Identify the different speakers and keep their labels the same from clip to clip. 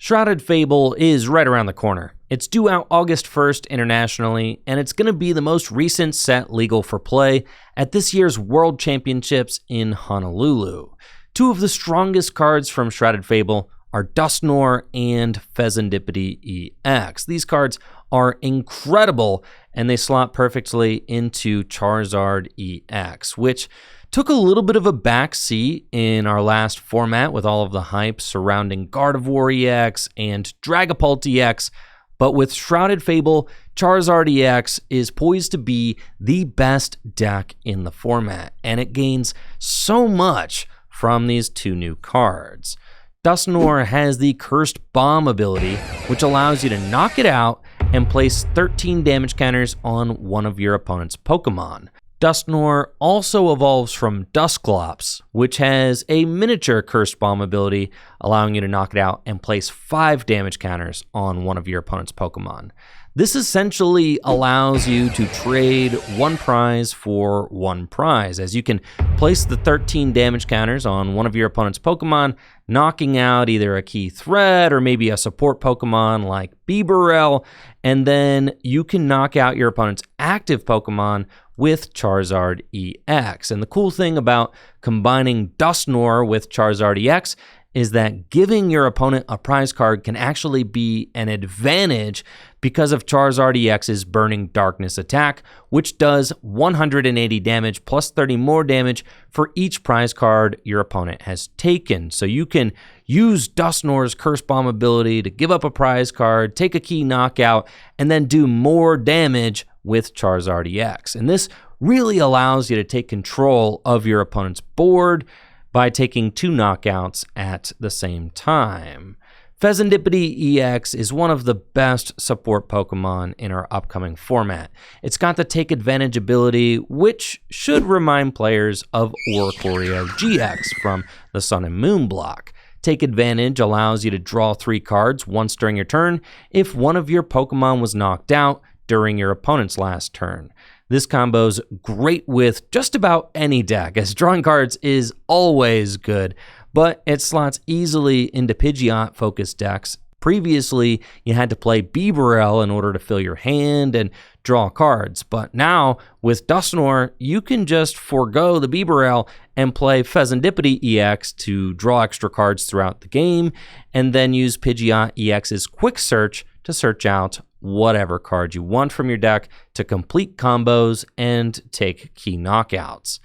Speaker 1: Shrouded Fable is right around the corner. It's due out August 1st internationally, and it's going to be the most recent set legal for play at this year's World Championships in Honolulu. Two of the strongest cards from Shrouded Fable are Dusknoir and Pheasantipity EX. These cards are incredible, and they slot perfectly into Charizard EX, which took a little bit of a backseat in our last format with all of the hype surrounding Gardevoir EX and Dragapult EX, but with Shrouded Fable, Charizard EX is poised to be the best deck in the format, and it gains so much from these two new cards. Dusknoir has the Cursed Bomb ability, which allows you to knock it out and place 13 damage counters on one of your opponent's Pokemon. Dusknoir also evolves from Dusclops, which has a miniature Cursed Bomb ability, allowing you to knock it out and place 5 damage counters on one of your opponent's Pokemon. This essentially allows you to trade one prize for one prize, as you can place the 13 damage counters on one of your opponent's Pokemon, knocking out either a key threat or maybe a support Pokemon like Bibarel, and then you can knock out your opponent's active Pokemon with Charizard EX. And the cool thing about combining Dusknoir with Charizard EX is that giving your opponent a prize card can actually be an advantage because of Charizard EX's Burning Darkness attack, which does 180 damage plus 30 more damage for each prize card your opponent has taken. So you can use Dusknoir's Curse Bomb ability to give up a prize card, take a key knockout, and then do more damage with Charizard EX. And this really allows you to take control of your opponent's board by taking 2 knockouts at the same time. Pheasantipity EX is one of the best support Pokemon in our upcoming format. It's got the Take Advantage ability, which should remind players of Oricorio GX from the Sun and Moon block. Take Advantage allows you to draw 3 cards once during your turn if one of your Pokemon was knocked out during your opponent's last turn. This combo's great with just about any deck, as drawing cards is always good, but it slots easily into Pidgeot-focused decks. Previously, you had to play Bibarel in order to fill your hand and draw cards, but now, with Dusknoir, you can just forego the Bibarel and play Pheasantipity EX to draw extra cards throughout the game, and then use Pidgeot EX's Quick Search to search out whatever card you want from your deck to complete combos and take key knockouts.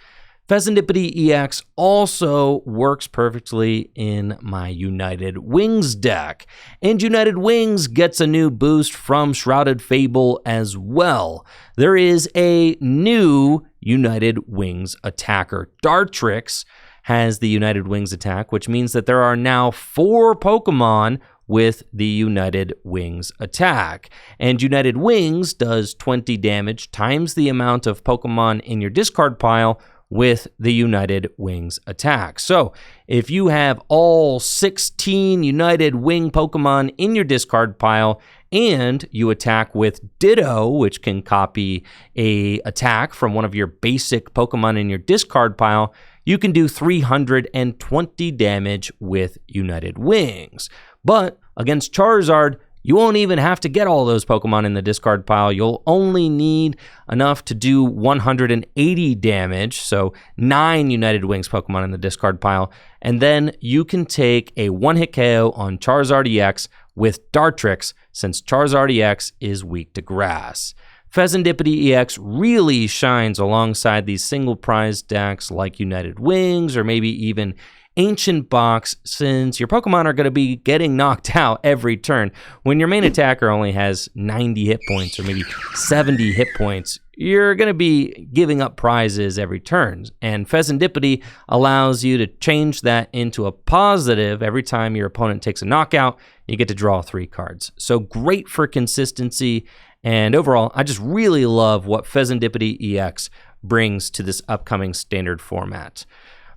Speaker 1: Pheasantipity EX also works perfectly in my United Wings deck, and United Wings gets a new boost from Shrouded Fable as well. There is a new United Wings attacker. Dartrix has the United Wings attack, which means that there are now 4 Pokemon with the United Wings attack. And United Wings does 20 damage times the amount of Pokemon in your discard pile with the United Wings attack. So if you have all 16 United Wing Pokemon in your discard pile and you attack with Ditto, which can copy a attack from one of your basic Pokemon in your discard pile, you can do 320 damage with United Wings. But against Charizard, you won't even have to get all those Pokemon in the discard pile. You'll only need enough to do 180 damage, so 9 United Wings Pokemon in the discard pile, and then you can take a one-hit KO on Charizard EX with Dartrix, since Charizard EX is weak to grass. Pheasantipity EX really shines alongside these single prize decks like United Wings or maybe even Ancient Box, since your Pokemon are going to be getting knocked out every turn. When your main attacker only has 90 hit points or maybe 70 hit points, you're going to be giving up prizes every turn. And Pheasantipity allows you to change that into a positive. Every time your opponent takes a knockout, you get to draw 3 cards. So great for consistency. And overall, I just really love what Pheasantipity EX brings to this upcoming standard format.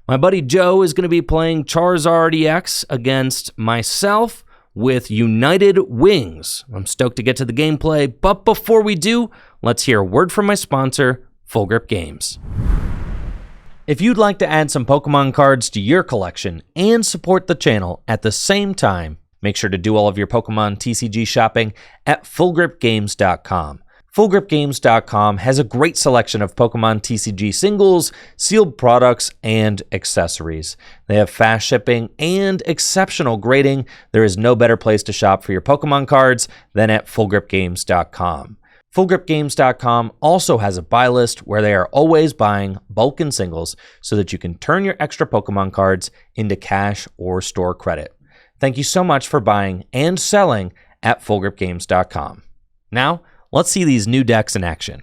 Speaker 1: My buddy Joe is going to be playing Charizard EX against myself with United Wings. I'm stoked to get to the gameplay, but before we do, let's hear a word from my sponsor, Full Grip Games. If you'd like to add some Pokemon cards to your collection and support the channel at the same time, Make sure to do all of your Pokemon TCG shopping at FullGripGames.com. FullGripGames.com has a great selection of Pokemon TCG singles, sealed products, and accessories. They have fast shipping and exceptional grading. There is no better place to shop for your Pokemon cards than at FullGripGames.com. FullGripGames.com also has a buy list where they are always buying bulk and singles so that you can turn your extra Pokemon cards into cash or store credit. Thank you so much for buying and selling at FullGripGames.com. Now, let's see these new decks in action.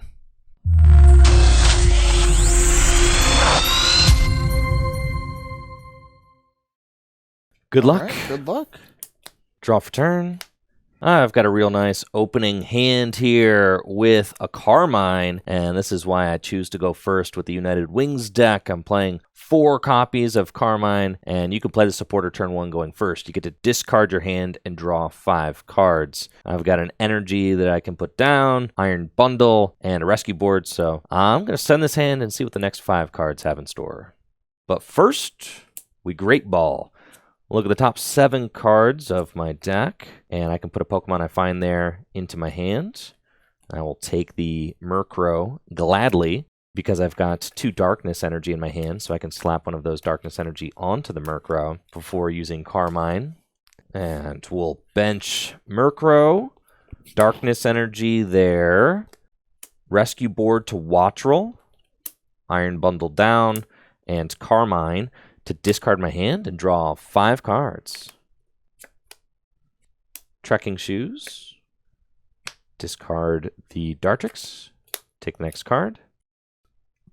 Speaker 1: Good luck.
Speaker 2: All right, good luck.
Speaker 1: Draw for turn. I've got a real nice opening hand here with a Carmine, and this is why I choose to go first with the United Wings deck. I'm playing 4 copies of Carmine, and you can play the supporter turn 1 going first. You get to discard your hand and draw 5 cards. I've got an energy that I can put down, Iron Bundle, and a rescue board, so I'm going to send this hand and see what the next 5 cards have in store. But first, we Great Ball. Look at the top 7 cards of my deck, and I can put a Pokemon I find there into my hand. I will take the Murkrow gladly because I've got 2 Darkness Energy in my hand, so I can slap one of those Darkness Energy onto the Murkrow before using Carmine. And we'll bench Murkrow, Darkness Energy there, Rescue Board to Wattrel, Iron Bundle down, and Carmine to discard my hand and draw 5 cards. Trekking Shoes. Discard the Dartrix. Take the next card.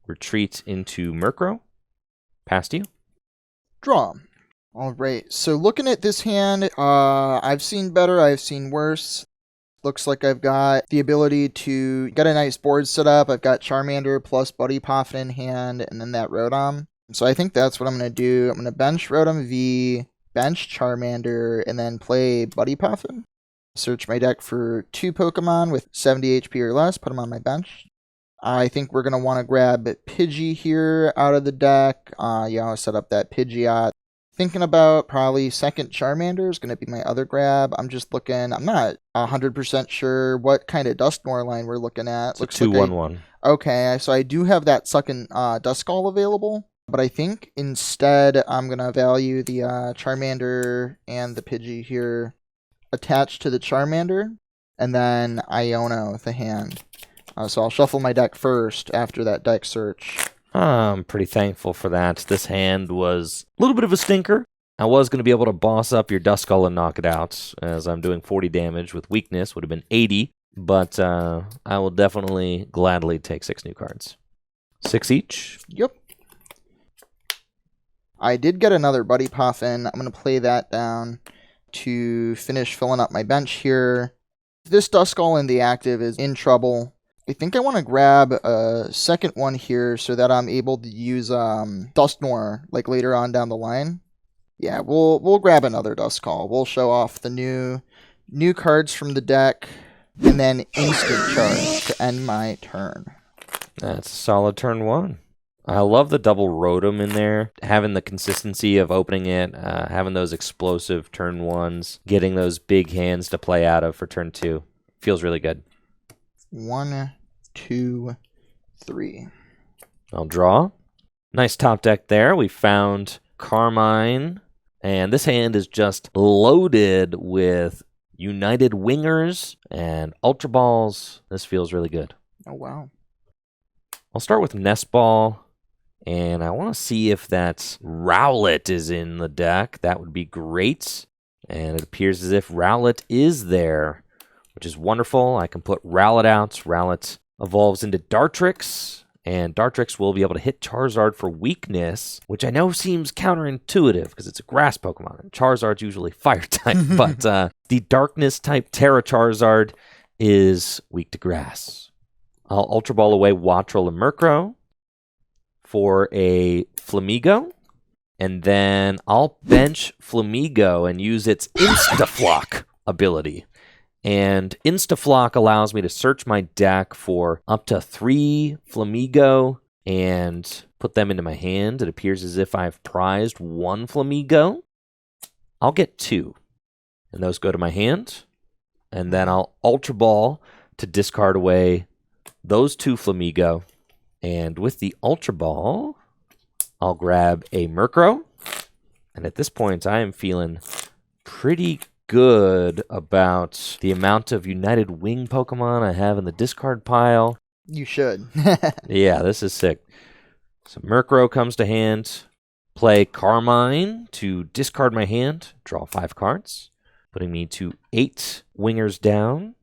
Speaker 1: Retreat into Murkrow. Past you.
Speaker 2: Draw. All right, so looking at this hand, I've seen better, I've seen worse. Looks like I've got the ability to get a nice board set up. I've got Charmander plus Buddy Poffin in hand, and then that Rotom. So I think that's what I'm going to do. I'm going to bench Rotom V, bench Charmander, and then play Buddy Poffin. Search my deck for 2 Pokemon with 70 HP or less, put them on my bench. I think we're going to want to grab Pidgey here out of the deck. I'll set up that Pidgeot. Thinking about probably second Charmander is going to be my other grab. I'm just looking, I'm not 100% sure what kind of Dusknoir line we're looking at.
Speaker 1: It's looks a 2/1/1.
Speaker 2: Okay, so I do have that second Duskull available. But I think instead I'm going to value the Charmander and the Pidgey here attached to the Charmander, and then Iono the hand. So I'll shuffle my deck first after that deck search.
Speaker 1: I'm pretty thankful for that. This hand was a little bit of a stinker. I was going to be able to boss up your Duskull and knock it out, as I'm doing 40 damage with weakness, would have been 80, but I will definitely gladly take 6 new cards. 6 each?
Speaker 2: Yep. I did get another Buddy Poffin. I'm going to play that down to finish filling up my bench here. This Duskull in the active is in trouble. I think I want to grab a second one here so that I'm able to use Dusknoir like later on down the line. Yeah, we'll grab another Duskull. We'll show off the new cards from the deck, and then instant charge to end my turn.
Speaker 1: That's a solid turn 1. I love the double Rotom in there, having the consistency of opening it, having those explosive turn 1s, getting those big hands to play out of for turn 2. Feels really good.
Speaker 2: 1, 2, 3.
Speaker 1: I'll draw. Nice top deck there. We found Carmine, and this hand is just loaded with United Wingers and Ultra Balls. This feels really good.
Speaker 2: Oh, wow.
Speaker 1: I'll start with Nest Ball. And I want to see if that Rowlet is in the deck. That would be great. And it appears as if Rowlet is there, which is wonderful. I can put Rowlet out. Rowlet evolves into Dartrix, and Dartrix will be able to hit Charizard for weakness, which I know seems counterintuitive because it's a grass Pokemon, and Charizard's usually fire type. But the Darkness type Terra Charizard is weak to grass. I'll Ultra Ball away Wattrel and Murkrow for a Flamigo, and then I'll bench Flamigo and use its Instaflock ability. And Instaflock allows me to search my deck for up to 3 Flamigo and put them into my hand. It appears as if I've prized 1 Flamigo. I'll get 2. and those go to my hand. And then I'll Ultra Ball to discard away those 2 Flamigo. And with the Ultra Ball, I'll grab a Murkrow. And at this point, I am feeling pretty good about the amount of United Wing Pokemon I have in the discard pile.
Speaker 2: You should.
Speaker 1: Yeah, this is sick. So Murkrow comes to hand. Play Carmine to discard my hand. Draw 5 cards, putting me to 8 wingers down.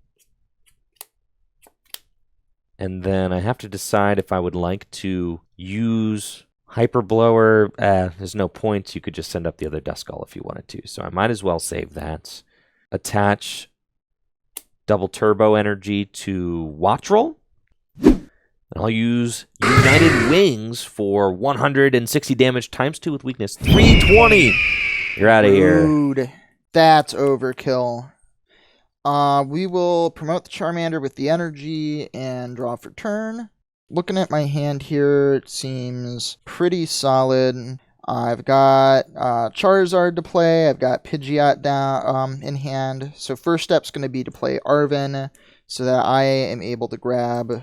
Speaker 1: And then I have to decide if I would like to use Hyper Blower. There's no point. You could just send up the other Duskull if you wanted to. So I might as well save that. Attach Double Turbo Energy to Wattrel. And I'll use United Wings for 160 damage times 2 with weakness. 320! You're out of here.
Speaker 2: Dude, that's overkill. We will promote the Charmander with the energy and draw for turn. Looking at my hand here, it seems pretty solid. I've got Charizard to play. I've got Pidgeot down in hand. So first step's going to be to play Arven so that I am able to grab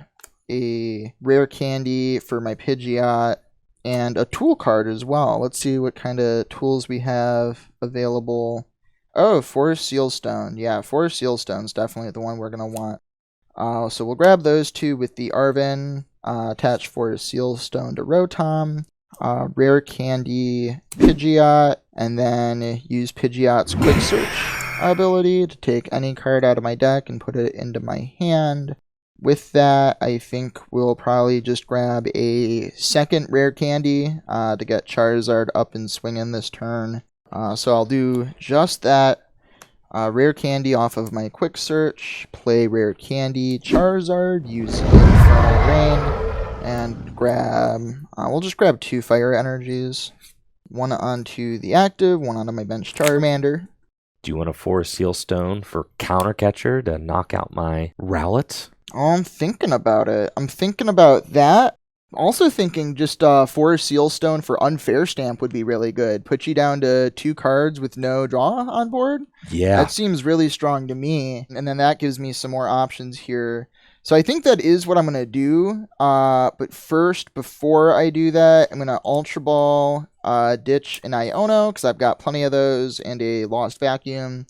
Speaker 2: a rare candy for my Pidgeot and a tool card as well. Let's see what kind of tools we have available. Oh, Forest Sealstone. Yeah, Forest Sealstone's definitely the one we're going to want. So we'll grab those 2 with the Arven. Attach Forest Sealstone to Rotom. Rare Candy Pidgeot. And then use Pidgeot's Quick Search ability to take any card out of my deck and put it into my hand. With that, I think we'll probably just grab a second Rare Candy to get Charizard up and swinging this turn. So I'll do just that. Rare Candy off of my Quick Search. Play Rare Candy Charizard. Use Infernal Rain. And grab... we'll just grab 2 Fire Energies. One onto the active, one onto my bench Charmander.
Speaker 1: Do you want a Forest Sealstone for Counter Catcher to knock out my Rowlet?
Speaker 2: Oh, I'm thinking about it. I'm thinking about that. Also thinking just Forest Sealstone for Unfair Stamp would be really good. Put you down to 2 cards with no draw on board.
Speaker 1: Yeah.
Speaker 2: That seems really strong to me. And then that gives me some more options here. So I think that is what I'm going to do. But first, before I do that, I'm going to Ultra Ball, ditch an Iono, because I've got plenty of those, and a Lost Vacuum.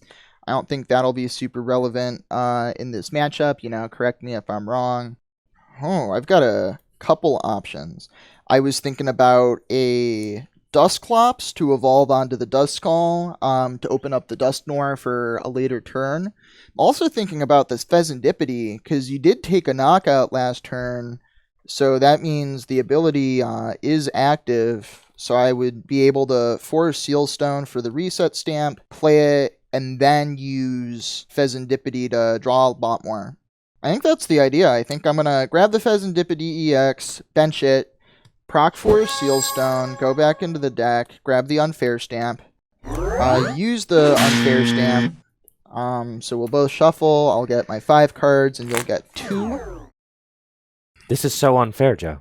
Speaker 2: I don't think that'll be super relevant in this matchup. You know, correct me if I'm wrong. Oh, I've got a couple options. I was thinking about a Dusclops to evolve onto the Duskull to open up the Dusknoir for a later turn. I'm also thinking about this Pheasantipity because you did take a knockout last turn, so that means the ability is active. So I would be able to Forest Sealstone for the reset stamp, play it, and then use Pheasantipity to draw a lot more. I think that's the idea. I think I'm going to grab the Pheasantipity EX, bench it, proc Forest Sealstone, go back into the deck, grab the Unfair Stamp, use the Unfair Stamp. So we'll both shuffle, I'll get my 5 cards, and you'll get 2.
Speaker 1: This is so unfair, Joe.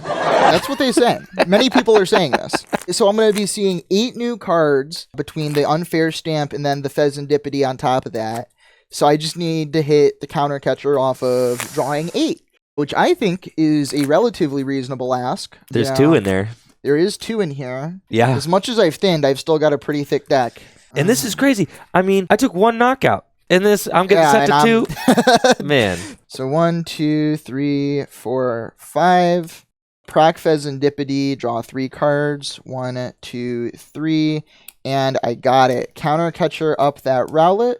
Speaker 2: That's what they say. Many people are saying this. So I'm going to be seeing 8 new cards between the Unfair Stamp and then the Pheasantipity on top of that. So I just need to hit the Counter Catcher off of drawing 8, which I think is a relatively reasonable ask.
Speaker 1: There's 2 in there.
Speaker 2: There is 2 in here.
Speaker 1: Yeah.
Speaker 2: As much as I've thinned, I've still got a pretty thick deck.
Speaker 1: And this is crazy. I mean, I took 1 knockout. And this, I'm getting set to 2. Man.
Speaker 2: So 1, 2, 3, 4, 5. Proc Pheasantipity, draw 3 cards. 1, 2, 3. And I got it. Counter Catcher up that Rowlet.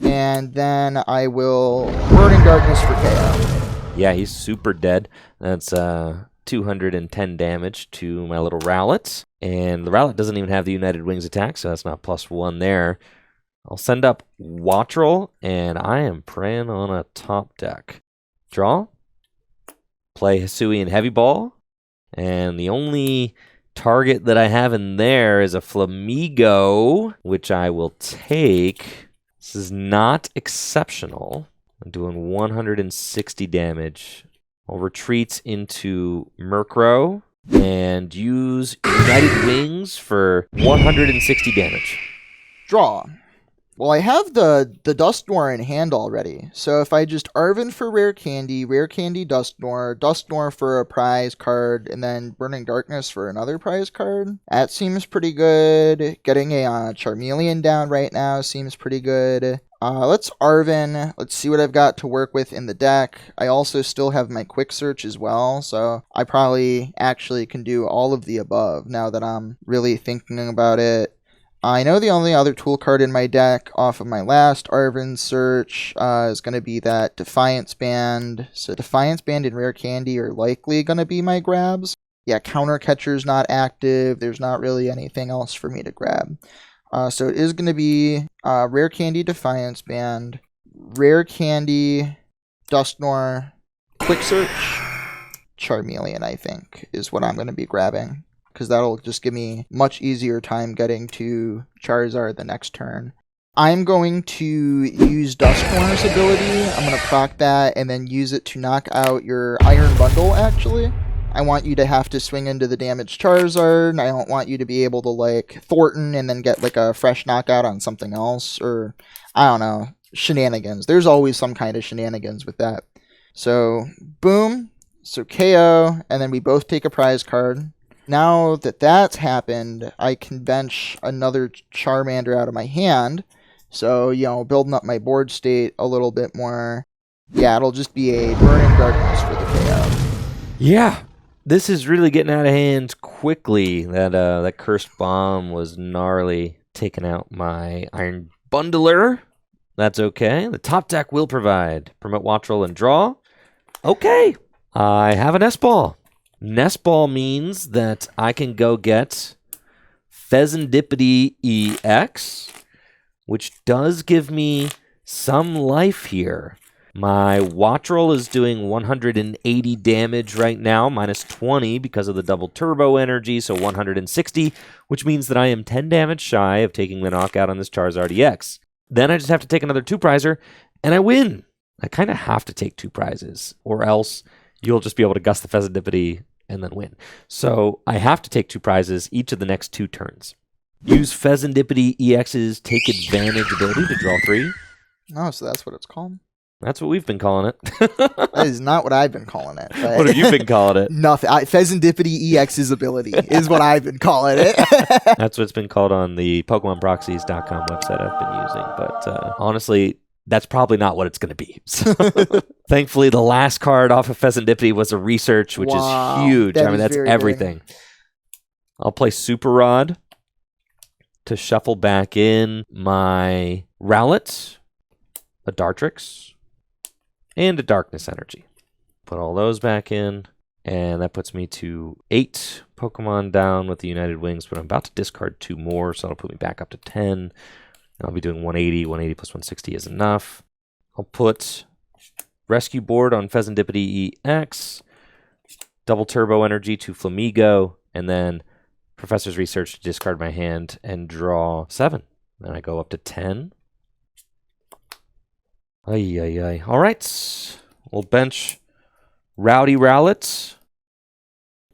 Speaker 2: And then I will Burning Darkness for KO.
Speaker 1: Yeah, he's super dead. That's 210 damage to my little Rowlet. And the Rowlet doesn't even have the United Wings attack, so that's not +1 there. I'll send up Wattrel, and I am preying on a top deck. Draw. Play Hisuian Heavy Ball. And the only target that I have in there is a Flamigo, which I will take. This is not exceptional. I'm doing 160 damage. I'll retreat into Murkrow and use United Wings for 160 damage.
Speaker 2: Draw. Well, I have the Dusknoir in hand already. So if I just Arven for Rare Candy, Dusknoir for a prize card, and then Burning Darkness for another prize card, that seems pretty good. Getting a Charmeleon down right now seems pretty good. Let's Arven. Let's see what I've got to work with in the deck. I also still have my Quick Search as well, so I probably actually can do all of the above now that I'm really thinking about it. I know the only other tool card in my deck off of my last Arven search is going to be that Defiance Band. So Defiance Band and Rare Candy are likely going to be my grabs. Yeah, Counter Catcher's not active. There's not really anything else for me to grab. So it is going to be Rare Candy, Defiance Band, Rare Candy, Dusknoir, Quick Search, Charmeleon, I think, is what I'm going to be grabbing, because that'll just give me much easier time getting to Charizard the next turn. I'm going to use Dusknoir's ability. I'm going to proc that and then use it to knock out your Iron Bundle, actually. I want you to have to swing into the damaged Charizard, and I don't want you to be able to, like, Thornton and then get, like, a fresh knockout on something else, or, I don't know, shenanigans. There's always some kind of shenanigans with that. So, boom. So KO, and then we both take a prize card. Now that that's happened, I can bench another Charmander out of my hand. So, building up my board state a little bit more. Yeah, it'll just be a Burning Darkness for the KO.
Speaker 1: Yeah, this is really getting out of hand quickly. That Cursed Bomb was gnarly, taking out my Iron Bundler. That's okay. The top deck will provide Promote Wattrel and draw. Okay, I have a Nest Ball. Nest Ball means that I can go get Pheasantipity EX, which does give me some life here. My Wattrel is doing 180 damage right now, minus 20 because of the double turbo energy, so 160, which means that I am 10 damage shy of taking the knockout on this Charizard EX. Then I just have to take another 2-prizer, and I win. I kind of have to take 2 prizes, or else you'll just be able to gust the Pheasantipity and then win. So I have to take 2 prizes each of the next 2 turns. Use Pheasantipity EX's Take Advantage ability to draw 3.
Speaker 2: Oh, so that's what it's called?
Speaker 1: That's what we've been calling it.
Speaker 2: That is not what I've been calling it.
Speaker 1: What have you been calling it?
Speaker 2: Nothing. Pheasantipity EX's ability is what I've been calling it.
Speaker 1: That's what it's been called on the PokemonProxies.com website I've been using. But honestly, that's probably not what it's going to be. So, thankfully, the last card off of Pheasantipity was a research, which is huge. That's everything. Big. I'll play Super Rod to shuffle back in my Rowlet, a Dartrix, and a Darkness Energy. Put all those back in, and that puts me to 8 Pokemon down with the United Wings, but I'm about to discard 2 more, so that'll put me back up to 10. I'll be doing 180. 180 plus 160 is enough. I'll put Rescue Board on Pheasantipity EX, Double Turbo Energy to Flamigo, and then Professor's Research to discard my hand and draw 7. Then I go up to 10. Ay. All right. We'll bench Rowdy Rowlet.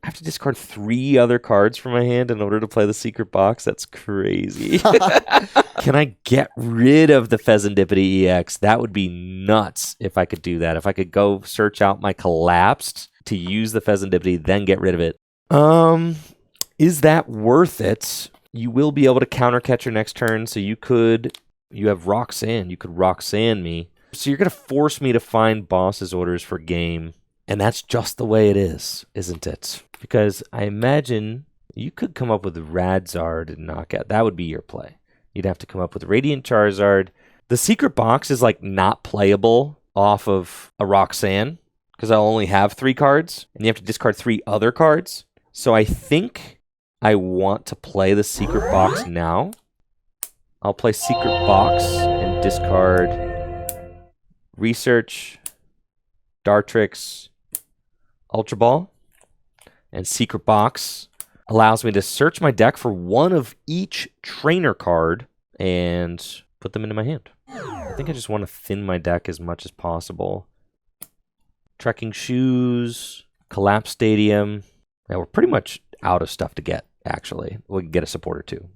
Speaker 1: I have to discard 3 other cards from my hand in order to play the secret box. That's crazy. Can I get rid of the Pheasantipity EX? That would be nuts if I could do that. If I could go search out my Collapsed to use the Pheasantipity, then get rid of it. Is that worth it? You will be able to counter catch your next turn, so you have Roxanne. You could Roxanne me. So you're going to force me to find boss's orders for game. And that's just the way it is, isn't it? Because I imagine you could come up with Radzard and knockout. That would be your play. You'd have to come up with Radiant Charizard. The secret box is like not playable off of a Roxanne because I'll only have 3 cards and you have to discard 3 other cards. So I think I want to play the secret box now. I'll play secret box and discard Research, Dartrix, Ultra Ball, and Secret Box allows me to search my deck for one of each trainer card and put them into my hand. I think I just want to thin my deck as much as possible. Trekking Shoes, Collapse Stadium. Yeah, we're pretty much out of stuff to get, actually. We can get a support or 2.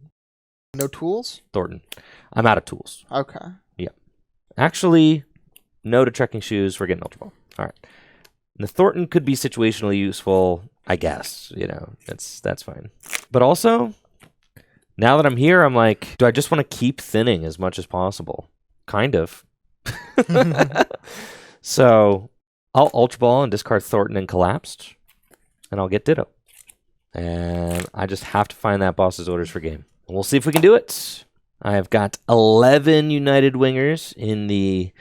Speaker 2: No tools?
Speaker 1: Thornton. I'm out of tools.
Speaker 2: Okay.
Speaker 1: Yep. Actually, no to trekking shoes. We're getting Ultra Ball. All right. The Thornton could be situationally useful, I guess. That's fine. But also, now that I'm here, I'm like, do I just want to keep thinning as much as possible? Kind of. So I'll Ultra Ball and discard Thornton and Collapsed, and I'll get Ditto. And I just have to find that boss's orders for game. And we'll see if we can do it. I have got 11 United Wingers in the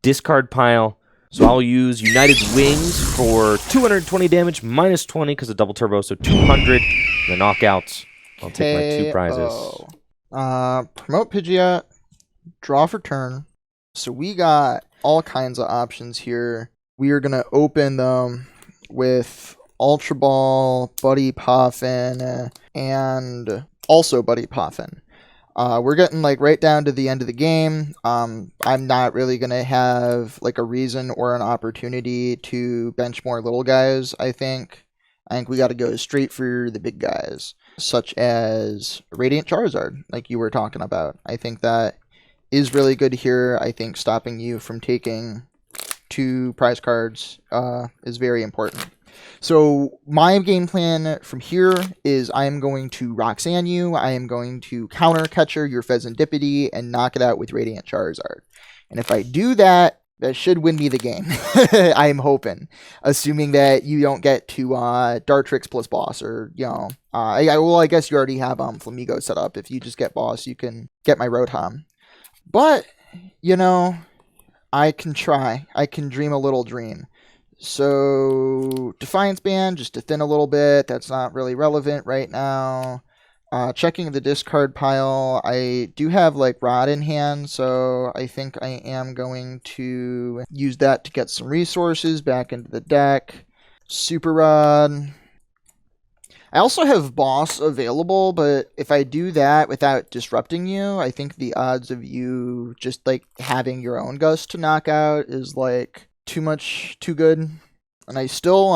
Speaker 1: discard pile. So I'll use United Wings for 220 damage, minus 20 because of double turbo, so 200. The knockouts. I'll take my 2 prizes.
Speaker 2: Promote Pidgeot, draw for turn. So we got all kinds of options here. We are going to open them with Ultra Ball, Buddy Poffin, and also Buddy Poffin. We're getting like right down to the end of the game. I'm not really going to have like a reason or an opportunity to bench more little guys, I think. I think we got to go straight for the big guys, such as Radiant Charizard, like you were talking about. I think that is really good here. I think stopping you from taking 2 prize cards is very important. So my game plan from here is I am going to Roxanne you, I am going to counter catcher your Pheasantipity and knock it out with Radiant Charizard. And if I do that, that should win me the game. I am hoping. Assuming that you don't get to Dartrix plus boss, or, I guess you already have Flamigo set up. If you just get boss, you can get my Rotom. But, I can try. I can dream a little dream. So, Defiance Band, just to thin a little bit. That's not really relevant right now. Checking the discard pile. I do have, Rod in hand, so I think I am going to use that to get some resources back into the deck. Super Rod. I also have Boss available, but if I do that without disrupting you, I think the odds of you just, having your own Gust to knock out is, too good. And I still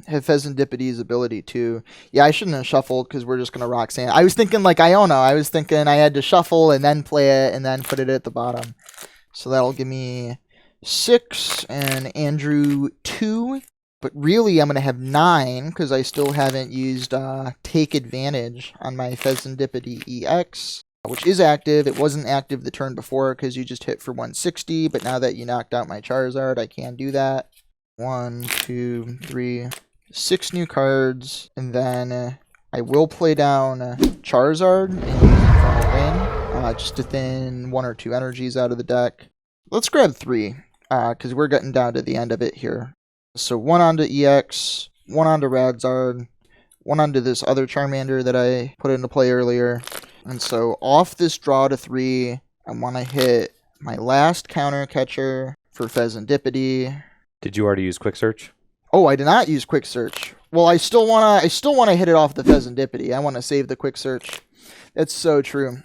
Speaker 2: have Pheasantipity's ability too. Yeah, I shouldn't have shuffled because we're just going to Roxanne. I was thinking Iono. I was thinking I had to shuffle and then play it and then put it at the bottom. So that'll give me 6 and Andrew 2. But really, I'm going to have 9 because I still haven't used Take Advantage on my Pheasantipity EX, which is active. It wasn't active the turn before because you just hit for 160, but now that you knocked out my Charizard, I can do that. 1, 2, 3, 6 new cards, and then I will play down Charizard and use Infernal Rain just to thin 1 or 2 energies out of the deck. Let's grab 3 because we're getting down to the end of it here. So 1 onto EX, 1 onto Radzard, 1 onto this other Charmander that I put into play earlier. And so off this draw to 3, I want to hit my last counter catcher for Pheasantipity.
Speaker 1: Did you already use Quick Search?
Speaker 2: Oh, I did not use Quick Search. Well, I still wanna hit it off the Pheasantipity. I want to save the Quick Search. That's so true.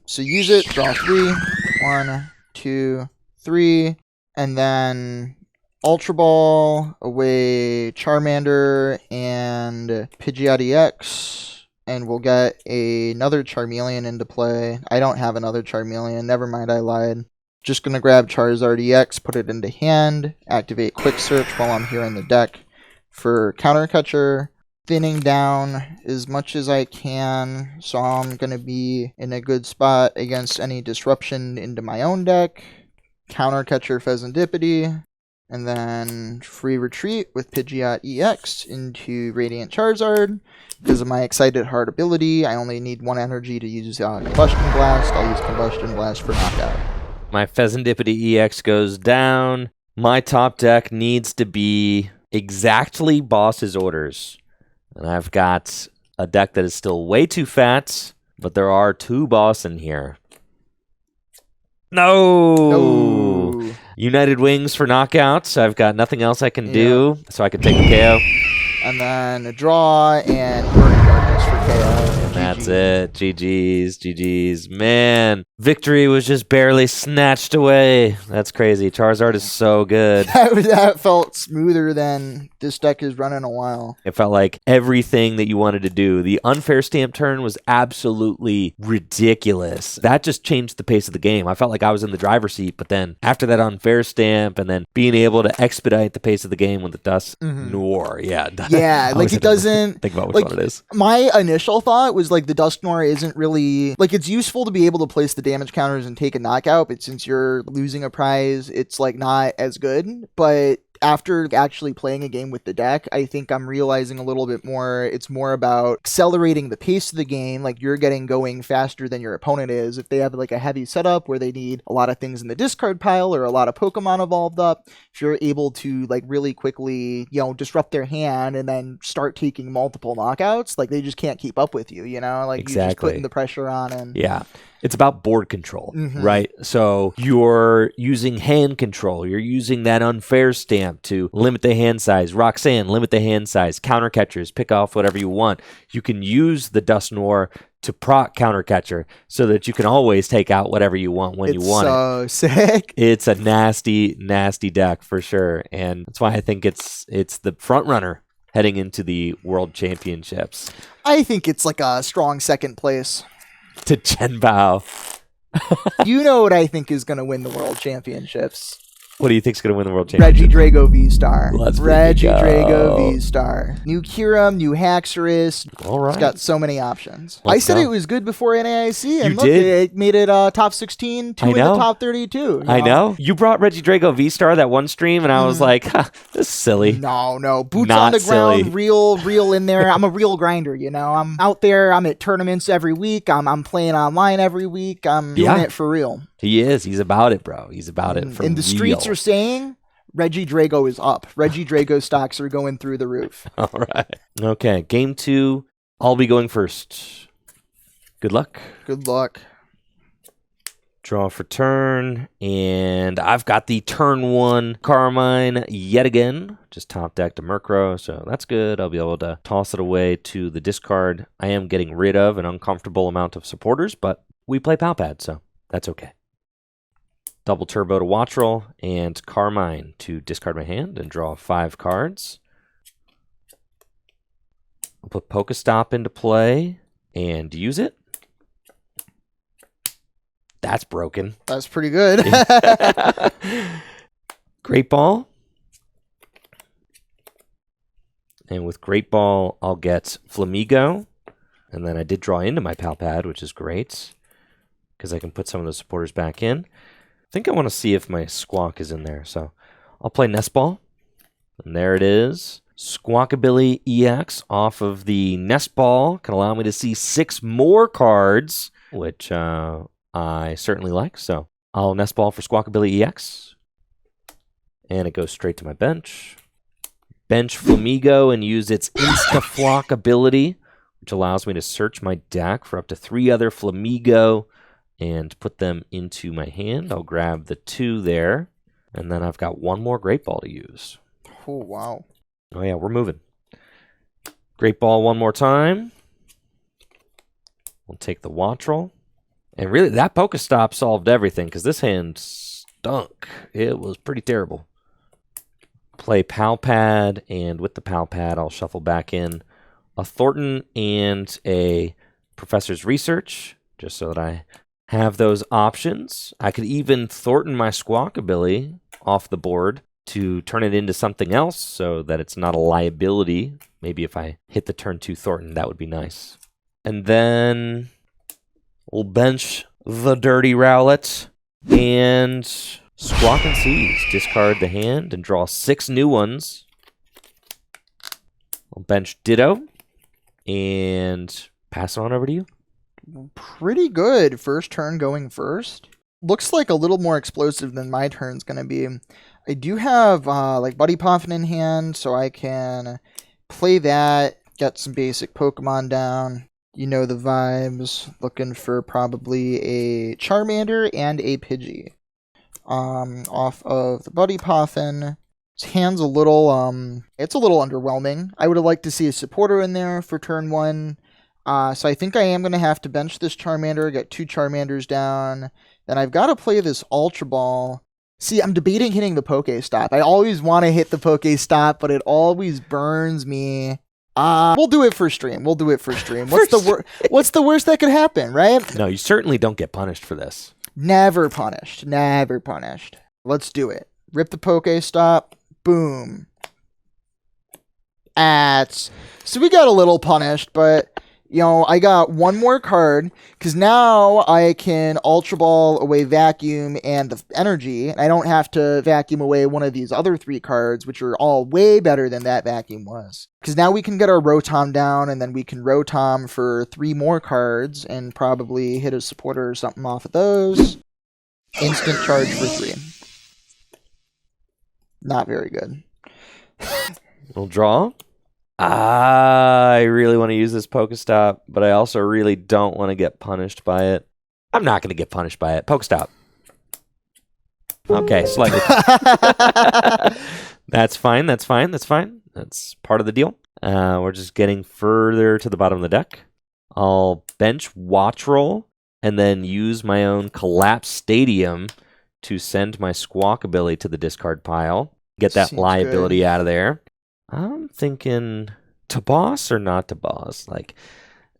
Speaker 2: So use it, draw 3. 1, 2, 3, and then Ultra Ball, away Charmander, and Pidgeot EX, and we'll get another Charmeleon into play. I don't have another Charmeleon, never mind, I lied. Just going to grab Charizard EX, put it into hand, activate Quick Search while I'm here in the deck for Counter Catcher, thinning down as much as I can, so I'm going to be in a good spot against any disruption into my own deck. Counter Catcher Pheasantipity. And then free retreat with Pidgeot EX into Radiant Charizard. Because of my Excited Heart ability, I only need 1 energy to use Combustion Blast. I'll use Combustion Blast for knockout.
Speaker 1: My Pheasantipity EX goes down. My top deck needs to be exactly Boss's orders. And I've got a deck that is still way too fat, but there are 2 Boss in here. No! United Wings for knockouts. I've got nothing else I can do, so I can take the KO.
Speaker 2: And then a draw and Burning Darkness for KO.
Speaker 1: And that's it. GG's. Man. Victory was just barely snatched away. That's crazy. Charizard is so good.
Speaker 2: That felt smoother than this deck has run in a while.
Speaker 1: It felt like everything that you wanted to do. The unfair stamp turn was absolutely ridiculous. That just changed the pace of the game. I felt like I was in the driver's seat, but then after that unfair stamp and then being able to expedite the pace of the game with the Dust Noir. Yeah.
Speaker 2: Yeah, like it doesn't...
Speaker 1: Think about which one it is.
Speaker 2: My initial thought was like the Dust Noir isn't really... Like it's useful to be able to place the damage counters and take a knockout, but since you're losing a prize, it's like not as good. But after actually playing a game with the deck, I think I'm realizing a little bit more. It's more about accelerating the pace of the game. Like you're getting going faster than your opponent is. If they have like a heavy setup where they need a lot of things in the discard pile or a lot of Pokemon evolved up, if you're able to like really quickly, disrupt their hand and then start taking multiple knockouts, like they just can't keep up with you, like
Speaker 1: exactly.
Speaker 2: You're just putting the pressure on. And
Speaker 1: yeah. It's about board control, right? So you're using hand control. You're using that unfair stamp to limit the hand size. Roxanne, limit the hand size. Counter catchers, pick off whatever you want. You can use the Dust Noir to proc counter catcher so that you can always take out whatever you want when you want it.
Speaker 2: It's so sick.
Speaker 1: It's a nasty, nasty deck for sure. And that's why I think it's the front runner heading into the World Championships.
Speaker 2: I think it's like a strong second place.
Speaker 1: To Chen Bao.
Speaker 2: You know what I think is going to win the World Championships?
Speaker 1: What do you think is going to win the World Championship?
Speaker 2: Regidrago V-Star.
Speaker 1: Regidrago
Speaker 2: V-Star. New Kyurem, new Haxorus.
Speaker 1: All right.
Speaker 2: It's got so many options. I said it was good before NAIC, and
Speaker 1: you
Speaker 2: look,
Speaker 1: did.
Speaker 2: It made it top 16, two in the top 32.
Speaker 1: I know. You brought Regidrago V-Star that one stream, and I was like, this is silly.
Speaker 2: No. Boots
Speaker 1: Not
Speaker 2: on the ground,
Speaker 1: silly.
Speaker 2: real in there. I'm a real grinder, I'm out there. I'm at tournaments every week. I'm playing online every week. I'm doing it for real.
Speaker 1: He is. He's about it, bro. He's about it for real.
Speaker 2: And the streets are saying Regidrago is up. Regidrago stocks are going through the roof.
Speaker 1: All right. Okay, game 2. I'll be going first. Good luck.
Speaker 2: Good luck.
Speaker 1: Draw for turn, and I've got the turn 1 Carmine yet again. Just top decked a Murkrow, so that's good. I'll be able to toss it away to the discard. I am getting rid of an uncomfortable amount of supporters, but we play Palpad, so that's okay. Double Turbo to Wattrel, and Carmine to discard my hand and draw 5 cards. I'll put Pokestop into play and use it. That's broken.
Speaker 2: That's pretty good.
Speaker 1: Great Ball. And with Great Ball, I'll get Flamigo. And then I did draw into my Palpad, which is great, because I can put some of those supporters back in. I think I want to see if my Squawk is in there. So I'll play Nest Ball. And there it is. Squawkabilly EX off of the Nest Ball can allow me to see 6 more cards, which I certainly like. So I'll Nest Ball for Squawkabilly EX. And it goes straight to my bench. Bench Flamigo and use its Insta-Flock ability, which allows me to search my deck for up to 3 other Flamigo and put them into my hand. I'll grab the 2 there, and then I've got 1 more Great Ball to use.
Speaker 2: Oh, wow.
Speaker 1: Oh, yeah, we're moving. Great Ball 1 more time. We'll take the Wattrel. And really, that Pokestop solved everything, because this hand stunk. It was pretty terrible. Play Palpad, and with the Palpad, I'll shuffle back in a Thornton and a Professor's Research, just so that I have those options. I could even Thornton my Squawkabilly off the board to turn it into something else so that it's not a liability. Maybe if I hit the turn 2 Thornton, that would be nice. And then we'll bench the Dirty Rowlet and Squawk and Seize. Discard the hand and draw 6 new ones. I'll bench Ditto and pass it on over to you.
Speaker 2: Pretty good. First turn going first. Looks like a little more explosive than my turn's going to be. I do have like Buddy Poffin in hand, so I can play that, get some basic Pokemon down. You know the vibes. Looking for probably a Charmander and a Pidgey. Off of the Buddy Poffin. His hand's a little, it's a little underwhelming. I would have liked to see a supporter in there for turn 1. So I think I am going to have to bench this Charmander, get 2 Charmanders down. Then I've got to play this Ultra Ball. See, I'm debating hitting the Pokestop. I always want to hit the Pokestop, but it always burns me. We'll do it for stream. What's the worst that could happen, right?
Speaker 1: No, you certainly don't get punished for this.
Speaker 2: Never punished. Never punished. Let's do it. Rip the Pokestop. Boom. So we got a little punished, but I got 1 more card because now I can Ultra Ball away Vacuum and the energy. I don't have to vacuum away one of these other 3 cards, which are all way better than that vacuum was. Because now we can get our Rotom down, and then we can Rotom for 3 more cards and probably hit a supporter or something off of those. Instant charge for 3. Not very good.
Speaker 1: We'll draw. I really want to use this Pokestop, but I also really don't want to get punished by it. I'm not going to get punished by it. Pokestop. Okay, slightly. That's fine. That's part of the deal. We're just getting further to the bottom of the deck. I'll bench Watch Roll and then use my own Collapse Stadium to send my Squawk ability to the discard pile. Get that
Speaker 2: Seems
Speaker 1: liability
Speaker 2: good.
Speaker 1: out of there. I'm thinking to boss or not to boss.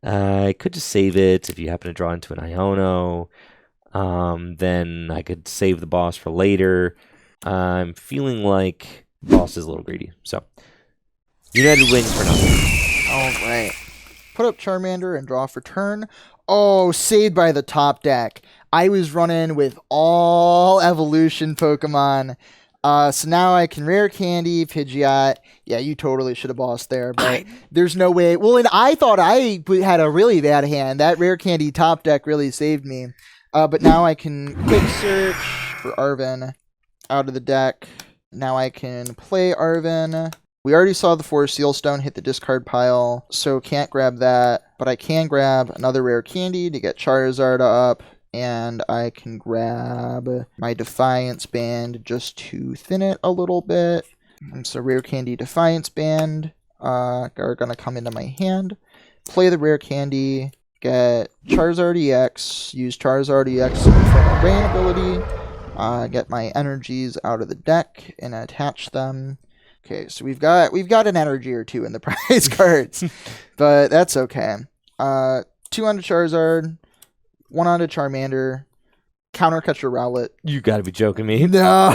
Speaker 1: I could just save it if you happen to draw into an Iono. Then I could save the boss for later. I'm feeling like boss is a little greedy. So, United Wings for nothing.
Speaker 2: All right. Put up Charmander and draw for turn. Oh, saved by the top deck. I was running with all evolution Pokemon. So now I can Rare Candy, Pidgeot. Yeah, you totally should have bossed there, but there's no way. Well, and I thought I had a really bad hand. That Rare Candy top deck really saved me. But now I can quick search for Arven out of the deck. Now I can play Arven. We already saw the Forest Seal Stone hit the discard pile, so can't grab that. But I can grab another Rare Candy to get Charizard up. And I can grab my Defiance Band just to thin it a little bit. And so Rare Candy, Defiance Band are going to come into my hand. Play the Rare Candy, get Charizard EX, use Charizard EX Infernal Rain ability, get my energies out of the deck and attach them. Okay, so we've got an energy or 2 in the prize cards, but that's okay. 2 onto Charizard. 1 onto Charmander, counter catcher Rowlet.
Speaker 1: You gotta be joking me.
Speaker 2: No,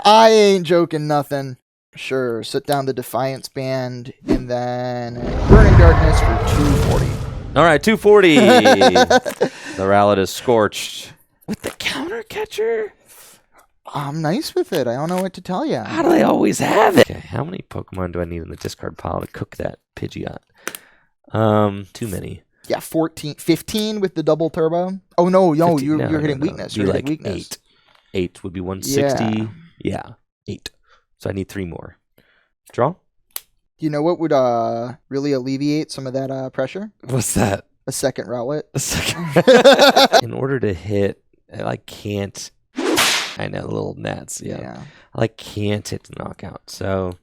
Speaker 2: I ain't joking nothing. Sure, sit down the Defiance Band, and then Burning Darkness for 240.
Speaker 1: All right, 240. The Rowlet is scorched. With the counter catcher?
Speaker 2: I'm nice with it. I don't know what to tell you.
Speaker 1: How do they always have it? Okay, how many Pokemon do I need in the discard pile to cook that Pidgeot? Too many.
Speaker 2: Yeah, 15 with the double turbo. Oh, no,
Speaker 1: 15,
Speaker 2: you're hitting weakness. You're hitting weakness.
Speaker 1: 8 would be 160. Yeah, 8. So I need 3 more. Draw?
Speaker 2: You know what would really alleviate some of that pressure?
Speaker 1: What's that?
Speaker 2: A second Rowlet.
Speaker 1: A second. In order to hit, I can't. I know, little gnats. Yeah. I can't hit the knockout. So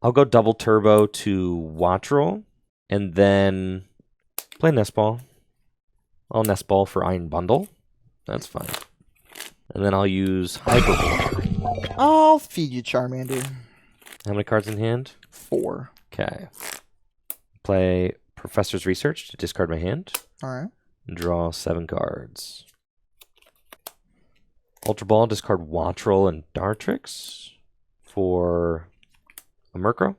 Speaker 1: I'll go double turbo to Watch Roll and then play Nest Ball. I'll Nest Ball for Iron Bundle. That's fine. And then I'll use Hyper Ball.
Speaker 2: I'll feed you Charmander.
Speaker 1: How many cards in hand?
Speaker 2: 4.
Speaker 1: Okay. Play Professor's Research to discard my hand.
Speaker 2: All right.
Speaker 1: And draw 7 cards. Ultra Ball, discard Watch Roll and Dartrix for a Murkrow.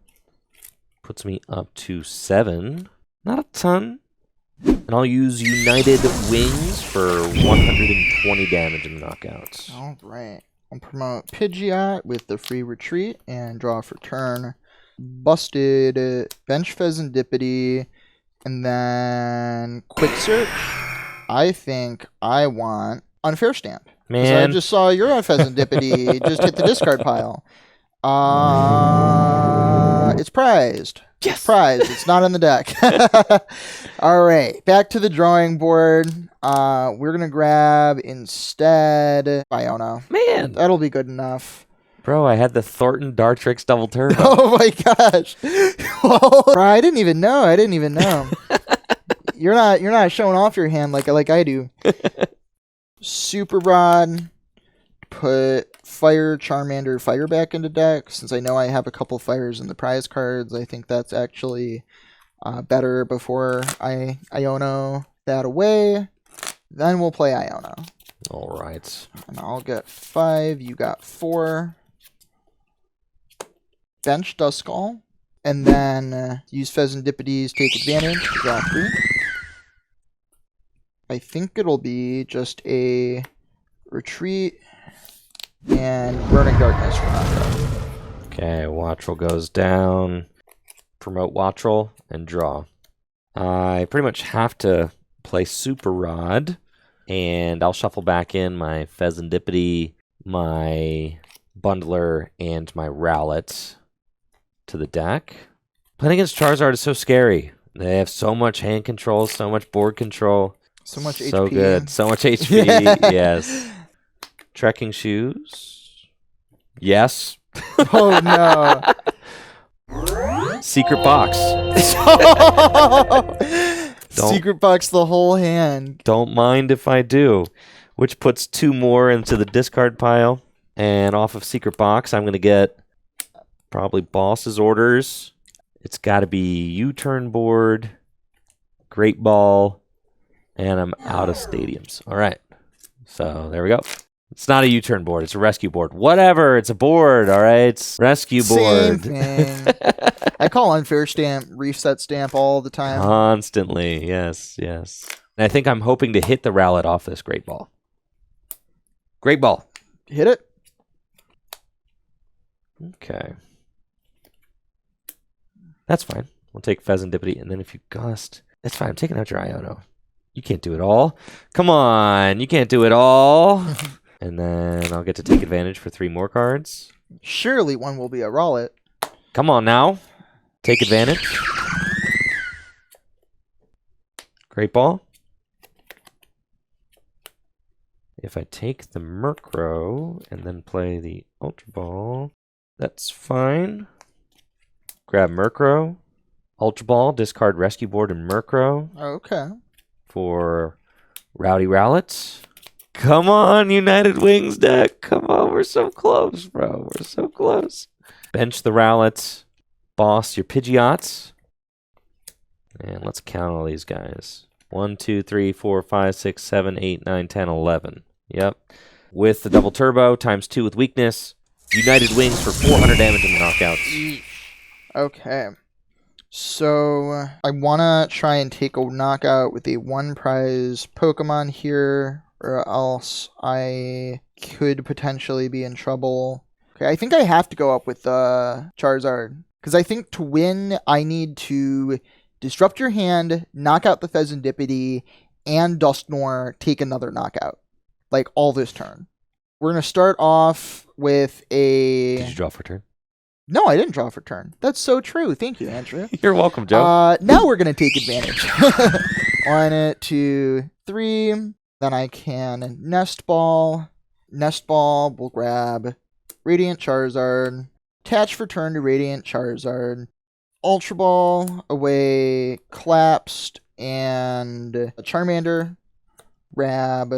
Speaker 1: Puts me up to 7. Not a ton. And I'll use United Wings for 120 damage in the knockouts.
Speaker 2: All right. I'll promote Pidgeot with the free retreat and draw for turn. Busted, bench Pheasantipity, and then quick search. I think I want Unfair Stamp.
Speaker 1: Man.
Speaker 2: I just saw your Pheasantipity just hit the discard pile. It's prized.
Speaker 1: Yes.
Speaker 2: Prized. It's not in the deck. All right. Back to the drawing board. We're going to grab instead Iono.
Speaker 1: Man.
Speaker 2: That'll be good enough.
Speaker 1: Bro, I had the Thornton Dartrix double turbo.
Speaker 2: Oh my gosh. Well, I didn't even know. You're not showing off your hand like I do. Super Rod. Put Fire, Charmander, Fire back into deck. Since I know I have a couple Fires in the prize cards, I think that's actually better before I Iono that away. Then we'll play Iono.
Speaker 1: All right.
Speaker 2: And I'll get 5. You got 4. Bench Duskull. And then use Pheasantippides, take advantage to draw 3. I think it'll be just a retreat and Burning Darkness for knockout.
Speaker 1: Okay, Wattrel goes down. Promote Wattrel and draw. I pretty much have to play Super Rod, and I'll shuffle back in my Pheasantipede, my Bundler, and my Rowlet to the deck. Playing against Charizard is so scary. They have so much hand control, so much board control.
Speaker 2: So much HP.
Speaker 1: So good. So much HP, yes. Trekking shoes. Yes.
Speaker 2: Oh, no.
Speaker 1: Secret box.
Speaker 2: Secret box the whole hand.
Speaker 1: Don't mind if I do. Which puts 2 more into the discard pile. And off of Secret Box, I'm going to get probably Boss's Orders. It's got to be U-turn board, Great Ball, and I'm out of stadiums. All right. So there we go. It's not a U-turn board. It's a rescue board. Whatever. It's a board. All right. It's rescue board.
Speaker 2: Same thing. I call unfair stamp, reset stamp all the time.
Speaker 1: Constantly. Yes. Yes. And I think I'm hoping to hit the Rowlet off this Great Ball. Great Ball.
Speaker 2: Hit it.
Speaker 1: Okay. That's fine. We'll take Pheasantipede, and then if you gust, that's fine. I'm taking out your Iono. You can't do it all. Come on. You can't do it all. And then I'll get to take advantage for 3 more cards.
Speaker 2: Surely one will be a Rowlet.
Speaker 1: Come on now. Take advantage. Great Ball. If I take the Murkrow and then play the Ultra Ball, that's fine. Grab Murkrow, Ultra Ball, discard Rescue Board and Murkrow.
Speaker 2: Okay.
Speaker 1: For Rowdy Rowlets. Come on, United Wings deck. Come on, we're so close, bro. We're so close. Bench the Rowlets. Boss your Pidgeots. And let's count all these guys. 1, 2, 3, 4, 5, 6, 7, 8, 9, 10, 11. Yep. With the double turbo, times 2 with weakness. United Wings for 400 damage in the knockouts.
Speaker 2: Okay. So I want to try and take a knockout with a 1 prize Pokemon here, or else I could potentially be in trouble. Okay, I think I have to go up with Charizard, because I think to win, I need to disrupt your hand, knock out the Pheasantipede, and Dusknoir take another knockout. Like, all this turn. We're going to start off with a...
Speaker 1: Did you draw for turn?
Speaker 2: No, I didn't draw for turn. That's so true. Thank you, Andrew.
Speaker 1: You're welcome, Joe.
Speaker 2: Now we're going to take advantage. 1, 2, 3. Then I can Nest Ball. Nest Ball will grab Radiant Charizard. Attach for turn to Radiant Charizard. Ultra Ball away, Collapsed, and Charmander. Grab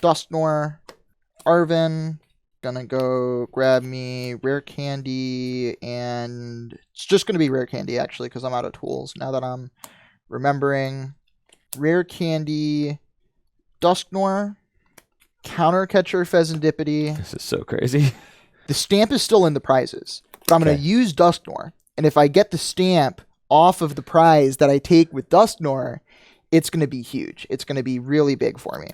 Speaker 2: Dusknoir. Arven. Gonna go grab me Rare Candy, and it's just gonna be Rare Candy actually because I'm out of tools now that I'm remembering. Rare Candy, Dusknoir, Counter Catcher Pheasantipede.
Speaker 1: This is so crazy.
Speaker 2: The stamp is still in the prizes, but I'm gonna use Dusknoir, and if I get the stamp off of the prize that I take with Dusknoir, it's going to be huge. It's going to be really big for me.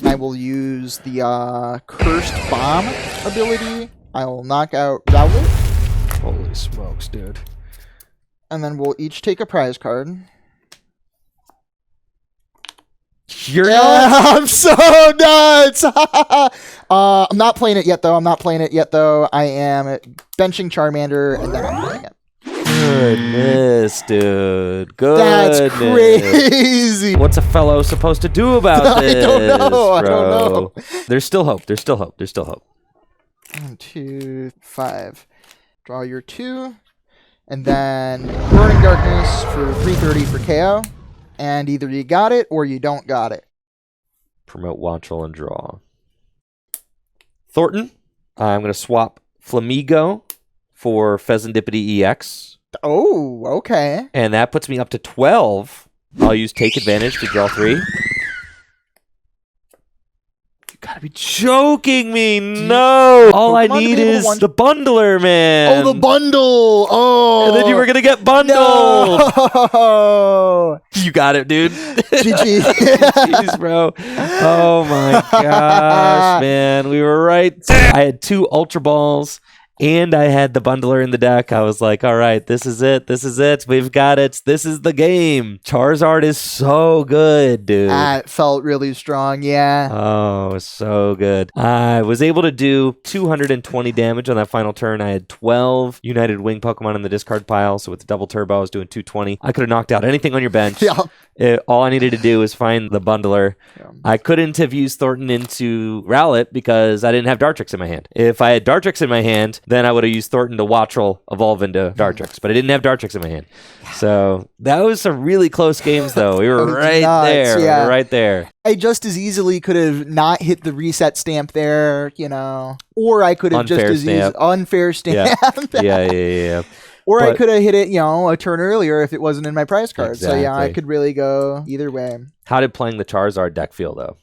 Speaker 2: I will use the Cursed Bomb ability. I will knock out Rowlet.
Speaker 1: Holy smokes, dude.
Speaker 2: And then we'll each take a prize card.
Speaker 1: You're nuts!
Speaker 2: I'm so nuts! I'm not playing it yet, though. I am benching Charmander, and then I'm playing it.
Speaker 1: Goodness, dude. Goodness.
Speaker 2: That's crazy.
Speaker 1: What's a fellow supposed to do about this?
Speaker 2: I don't know.
Speaker 1: Bro?
Speaker 2: I don't know.
Speaker 1: There's still hope. There's still hope. There's still hope.
Speaker 2: 1, 2, 5. Draw your 2. And then Burning Darkness for 330 for KO. and either you got it or you don't got it.
Speaker 3: Promote, watch, roll, and draw. Thornton, I'm going to swap Flamigo for Pheasantipity EX.
Speaker 2: Oh, okay.
Speaker 3: And that puts me up to 12. I'll use Take Advantage to draw 3. You gotta be joking me. No. All I need is the bundler, man.
Speaker 2: Oh, the bundle. Oh.
Speaker 3: And then you were going to get bundled.
Speaker 2: No.
Speaker 3: You got it, dude.
Speaker 2: GG.
Speaker 3: Jeez, bro. Oh, my gosh, man. We were right. I had 2 Ultra Balls. And I had the bundler in the deck. I was like, all right, this is it. This is it. We've got it. This is the game. Charizard is so good, dude.
Speaker 2: It felt really strong, yeah.
Speaker 3: Oh, so good. I was able to do 220 damage on that final turn. I had 12 United Wing Pokemon in the discard pile. So with the double turbo, I was doing 220. I could have knocked out anything on your bench.
Speaker 2: Yeah.
Speaker 3: All I needed to do was find the bundler. Yeah. I couldn't have used Thornton into Rowlet because I didn't have Dartrix in my hand. If I had Dartrix in my hand, then I would have used Thornton to Watchel evolve into Dartrix, but I didn't have Dartrix in my hand. So that was some really close games, though. We were right there. Yeah. We were right there.
Speaker 2: I just as easily could have not hit the reset stamp there, or I could have just as easily unfair stamp.
Speaker 3: Yeah.
Speaker 2: Or I could have hit it, a turn earlier if it wasn't in my prize card.
Speaker 3: Exactly.
Speaker 2: So yeah, I could really go either way.
Speaker 3: How did playing the Charizard deck feel, though?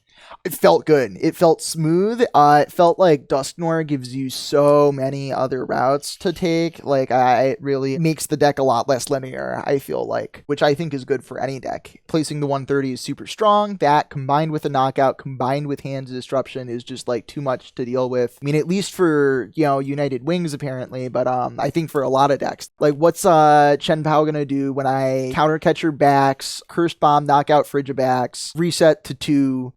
Speaker 2: It felt good. It felt smooth. It felt like Dusknoir gives you so many other routes to take. It really makes the deck a lot less linear, I feel like, which I think is good for any deck. Placing the 130 is super strong. That combined with a knockout, combined with Hands Disruption is just too much to deal with. I mean, at least for, United Wings apparently, but I think for a lot of decks. What's Chen Pao gonna do when I counter catcher backs, Cursed Bomb, knockout Frigibax, reset to 2?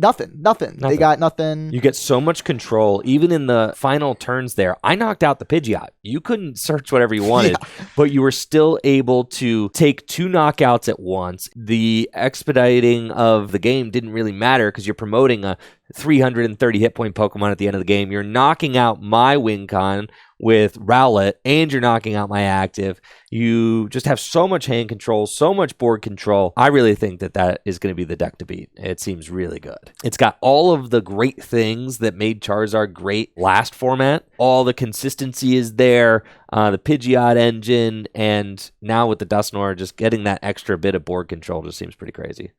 Speaker 2: Nothing. They got nothing.
Speaker 3: You get so much control. Even in the final turns there, I knocked out the Pidgeot. You couldn't search whatever you wanted, but you were still able to take 2 knockouts at once. The expediting of the game didn't really matter because you're promoting a 330 hit point Pokemon at the end of the game. You're knocking out my Wincon with Rowlet, and you're knocking out my active. You just have so much hand control, so much board control. I really think that is going to be the deck to beat. It seems really good. It's got all of the great things that made Charizard great last format. All the consistency is there, the Pidgeot engine, and now with the Dusknoir, just getting that extra bit of board control just seems pretty crazy.